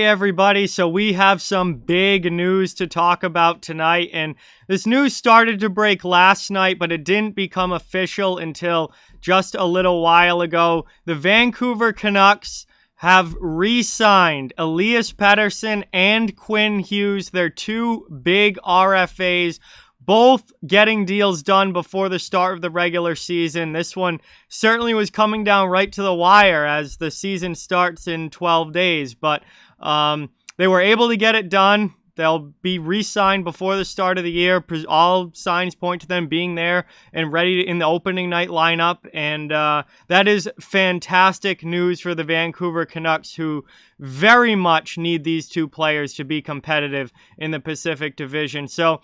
Hey everybody, so we have some big news to talk about tonight, and this news started to break last night, but it didn't become official until just a little while ago. The Vancouver Canucks have re-signed Elias Pettersson and Quinn Hughes. They're two big RFAs, both getting deals done before the start of the regular season. This one certainly was coming down right to the wire as the season starts in 12 days, but they were able to get it done. They'll be re-signed before the start of the year. All signs point to them being there and ready in the opening night lineup, and that is fantastic news for the Vancouver Canucks, who very much need these two players to be competitive in the Pacific Division. So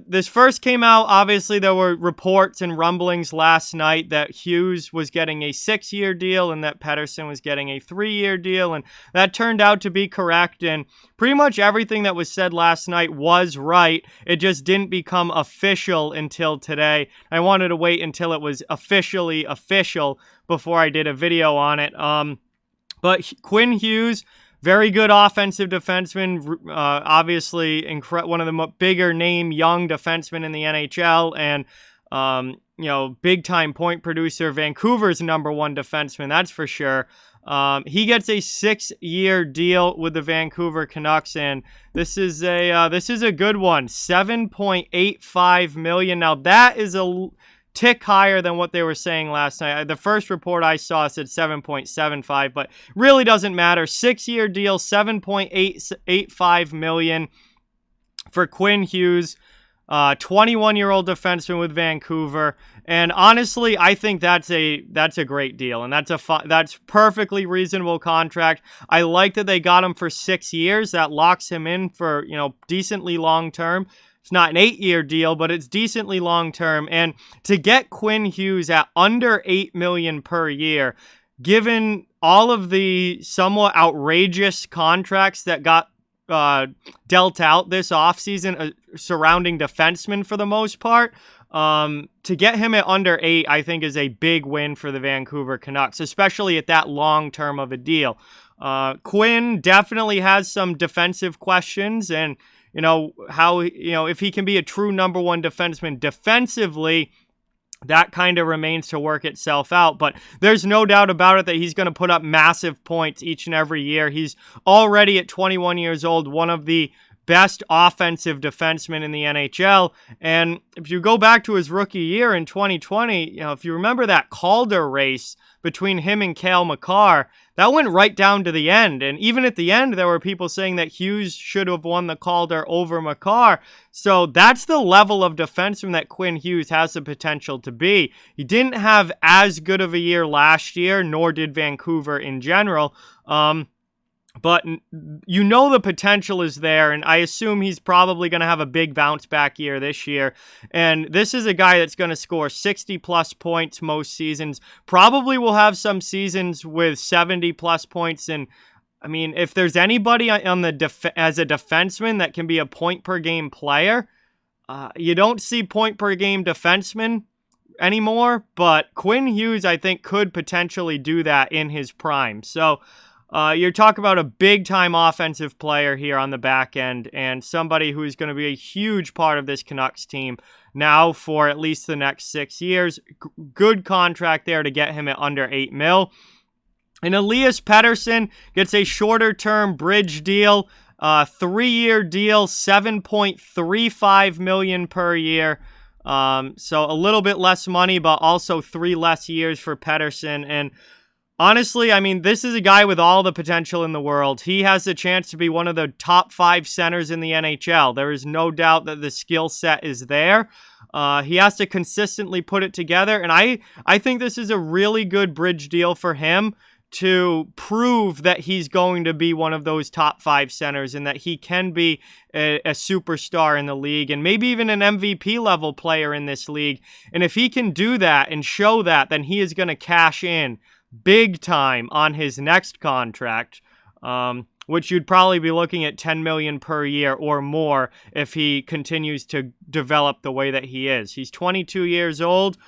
this first came out, obviously there were reports and rumblings last night that Hughes was getting a 6-year deal and that Pettersson was getting a 3-year deal, and that turned out to be correct, and pretty much everything that was said last night was right. It just didn't become official until today. I wanted to wait until it was officially official before I did a video on it. But Quinn Hughes, very good offensive defenseman, obviously one of the bigger name young defensemen in the NHL, and big-time point producer. Vancouver's #1 defenseman, that's for sure. He gets a 6-year deal with the Vancouver Canucks, and this is a good one. $7.85 million. Now that is a tick higher than what they were saying last night. The first report I saw said 7.75, but really doesn't matter. 6-year deal, $7.85 million for Quinn Hughes, 21-year-old defenseman with Vancouver. And honestly, I think that's a great deal, and that's perfectly reasonable contract. I like that they got him for 6 years. That locks him in for decently long term. It's not an 8-year deal, but it's decently long-term. And to get Quinn Hughes at under $8 million per year, given all of the somewhat outrageous contracts that got dealt out this offseason surrounding defensemen for the most part, to get him at under 8, I think is a big win for the Vancouver Canucks, especially at that long-term of a deal. Quinn definitely has some defensive questions, and if he can be a true #1 defenseman defensively, that kind of remains to work itself out. But there's no doubt about it that he's going to put up massive points each and every year. He's already at 21 years old, one of the best offensive defensemen in the NHL. And if you go back to his rookie year in 2020, if you remember that Calder race between him and Cale Makar, that went right down to the end. And even at the end, there were people saying that Hughes should have won the Calder over Makar. So that's the level of defenseman that Quinn Hughes has the potential to be. He didn't have as good of a year last year, nor did Vancouver in general. But the potential is there, and I assume he's probably going to have a big bounce-back year this year. And this is a guy that's going to score 60-plus points most seasons. Probably will have some seasons with 70-plus points. And, I mean, if there's anybody on as a defenseman that can be a point-per-game player, you don't see point-per-game defensemen anymore. But Quinn Hughes, I think, could potentially do that in his prime. So you're talking about a big-time offensive player here on the back end, and somebody who's going to be a huge part of this Canucks team now for at least the next 6 years. Good contract there to get him at under $8 million. And Elias Pettersson gets a shorter-term bridge deal, 3-year deal, $7.35 million per year. So a little bit less money, but also 3 less years for Pettersson. And honestly, I mean, this is a guy with all the potential in the world. He has the chance to be one of the top 5 centers in the NHL. There is no doubt that the skill set is there. He has to consistently put it together, and I think this is a really good bridge deal for him to prove that he's going to be one of those top 5 centers and that he can be a superstar in the league and maybe even an MVP level player in this league. And if he can do that and show that, then he is going to cash in big time on his next contract, which you'd probably be looking at $10 million per year or more if he continues to develop the way that he is. He's 22 years old.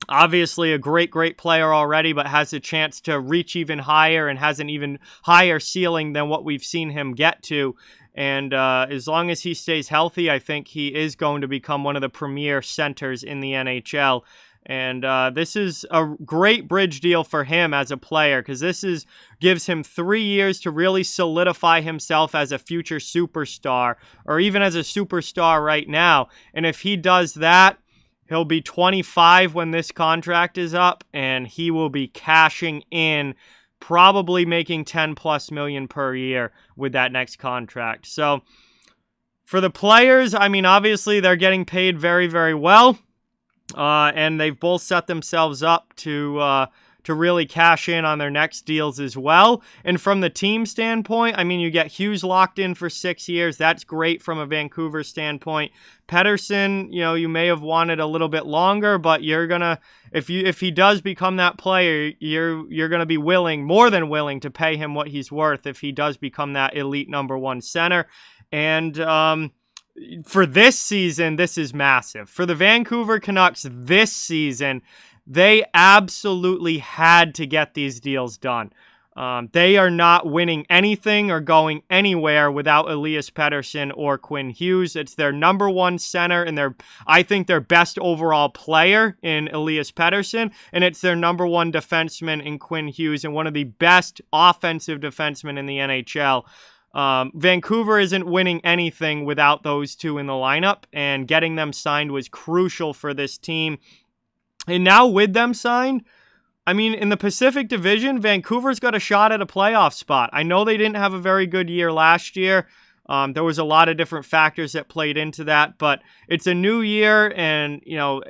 Obviously a great player already, but has a chance to reach even higher and has an even higher ceiling than what we've seen him get to. And as long as he stays healthy, I think he is going to become one of the premier centers in the NHL. And this is a great bridge deal for him as a player, because gives him 3 years to really solidify himself as a future superstar, or even as a superstar right now. And if he does that, he'll be 25 when this contract is up, and he will be cashing in, probably making 10 plus million per year with that next contract. So for the players, I mean, obviously they're getting paid very, very well. And they've both set themselves up to really cash in on their next deals as well. And from the team standpoint, I mean, you get Hughes locked in for 6 years. That's great from a Vancouver standpoint. Pettersson, you may have wanted a little bit longer, but you're gonna, if he does become that player, you're gonna be more than willing to pay him what he's worth if he does become that elite number 1 center. And for this season, this is massive. For the Vancouver Canucks this season, they absolutely had to get these deals done. They are not winning anything or going anywhere without Elias Pettersson or Quinn Hughes. It's their number 1 center and I think their best overall player in Elias Pettersson, and it's their number 1 defenseman in Quinn Hughes, and one of the best offensive defensemen in the NHL. Vancouver isn't winning anything without those two in the lineup, and getting them signed was crucial for this team. And now with them signed, I mean, in the Pacific Division, Vancouver's got a shot at a playoff spot. I know they didn't have a very good year last year. There was a lot of different factors that played into that, but it's a new year, and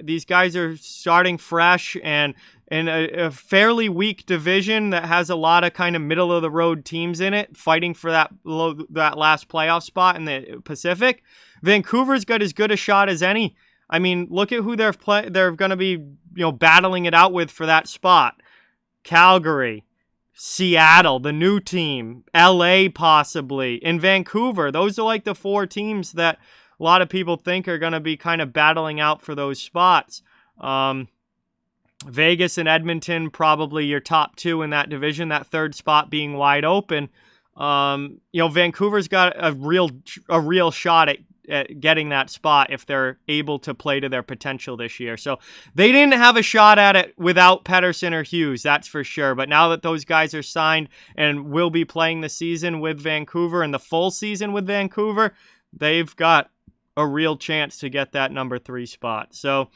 these guys are starting fresh, and in a fairly weak division that has a lot of kind of middle of the road teams in it fighting for that last playoff spot in the Pacific. Vancouver's got as good a shot as any. I mean, look at who they're going to be, battling it out with for that spot. Calgary, Seattle, the new team, LA possibly, and Vancouver. Those are like the 4 teams that a lot of people think are going to be kind of battling out for those spots. Vegas and Edmonton, probably your top 2 in that division, that 3rd spot being wide open. Vancouver's got a real shot at getting that spot if they're able to play to their potential this year. So they didn't have a shot at it without Pettersson or Hughes, that's for sure. But now that those guys are signed and will be playing the season with Vancouver and the full season with Vancouver, they've got a real chance to get that number 3 spot. So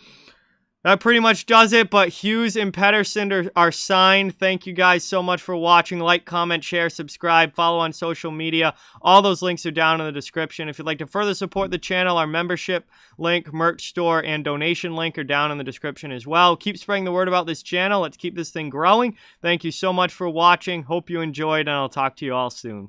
that pretty much does it, but Hughes and Pettersson are signed. Thank you guys so much for watching. Like, comment, share, subscribe, follow on social media. All those links are down in the description. If you'd like to further support the channel, our membership link, merch store, and donation link are down in the description as well. Keep spreading the word about this channel. Let's keep this thing growing. Thank you so much for watching. Hope you enjoyed, and I'll talk to you all soon.